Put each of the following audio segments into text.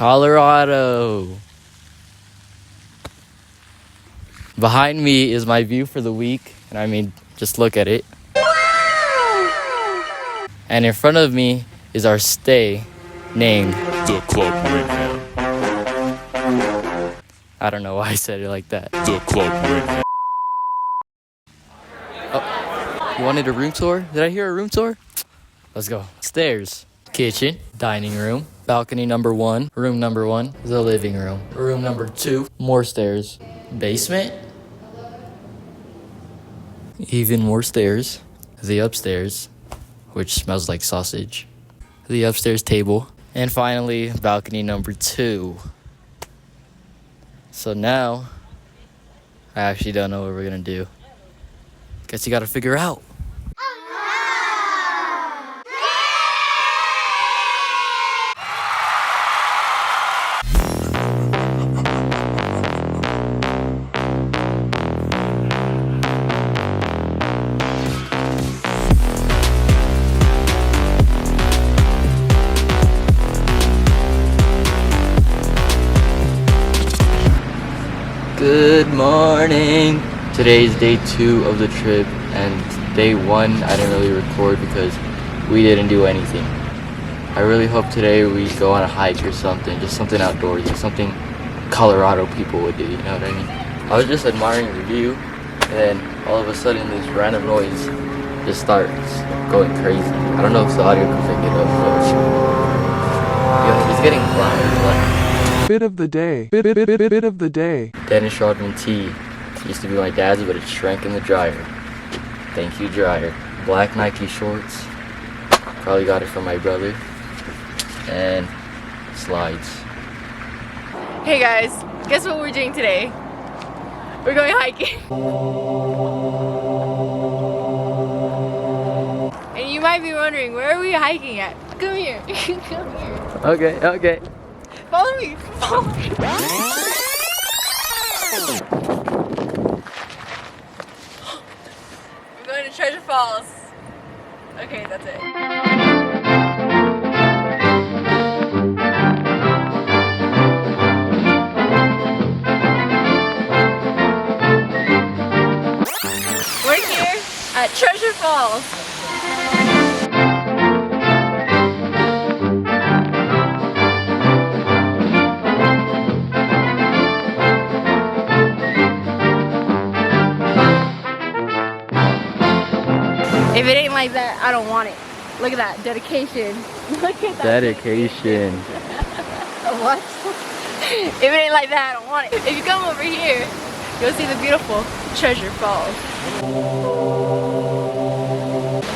Colorado. Behind me is my view for the week, and I mean, just look at it. And in front of me is our stay named The Club Mayhem. I don't know why I said it like that. The Club Mayhem. Oh, you wanted a room tour? Did I hear a room tour? Let's go. Stairs, kitchen, dining room, balcony number 1, room number 1, the living room. Room number 2, more stairs. Basement, even more stairs. The upstairs, which smells like sausage. The upstairs table. And finally, balcony number 2. So now, I actually don't know what we're gonna do. Guess you gotta figure out. Good morning! Today is day 2 of the trip, and day 1 I didn't really record because we didn't do anything. I really hope today we go on a hike or something, just something outdoorsy, something Colorado people would do, you know what I mean? I was just admiring the view, and then all of a sudden this random noise just starts going crazy. I don't know if the audio can pick it up, but it's getting louder. Bit of the day. Bit of the day. Dennis Rodman tee. Used to be my dad's, but it shrank in the dryer. Thank you, dryer. Black Nike shorts. Probably got it from my brother. And slides. Hey guys, guess what we're doing today? We're going hiking. And you might be wondering, where are we hiking at? Come here. Come here. Okay. Follow me. Follow me. We're going to Treasure Falls. Okay, that's it. We're here at Treasure Falls. If it ain't like that, I don't want it. Look at that dedication. Look at that Dedication. What? If it ain't like that, I don't want it. If you come over here, you'll see the beautiful Treasure Falls.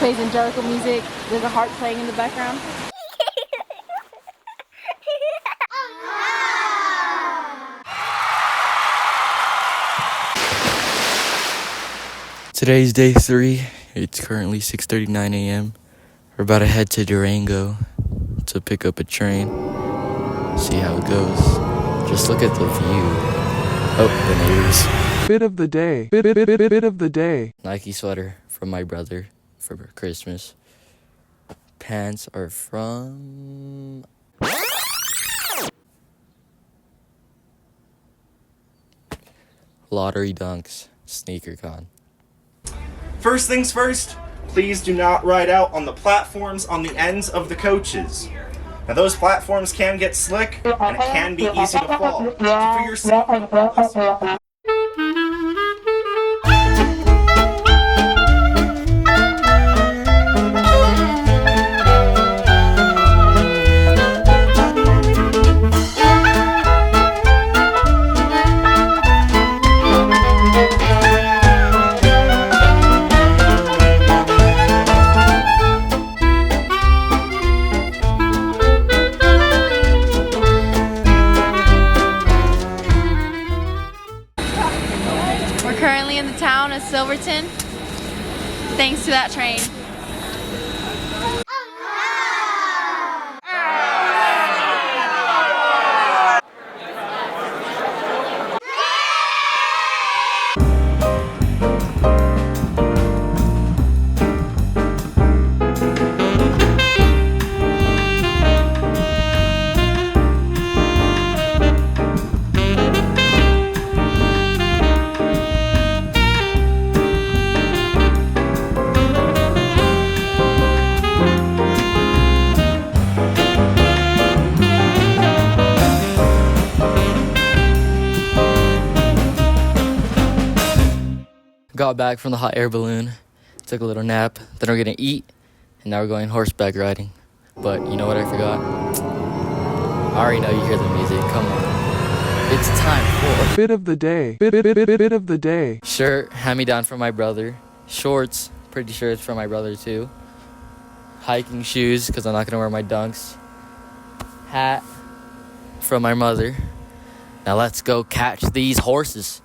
Plays angelical music. There's a harp playing in the background. Today's day 3. It's currently 6:39 a.m. We're about to head to Durango to pick up a train. See how it goes. Just look at the view. Oh, the neighbors. Bit of the day. Bit of the day. Nike sweater from my brother for Christmas. Pants are from... Lottery Dunks. Sneaker Con. First things first, please do not ride out on the platforms on the ends of the coaches. Now those platforms can get slick, and it can be easy to fall. So for your safety, Silverton, thanks to that train. Got back from the hot air balloon, took a little nap, then we're gonna eat, and now we're going horseback riding. But you know what I forgot? I already know you hear the music, come on. It's time for Bit of the day. Bit of the day. shirt, hand-me-down from my brother. Shorts, pretty sure it's from my brother too. Hiking shoes, because I'm not gonna wear my dunks. Hat from my mother. Now let's go catch these horses.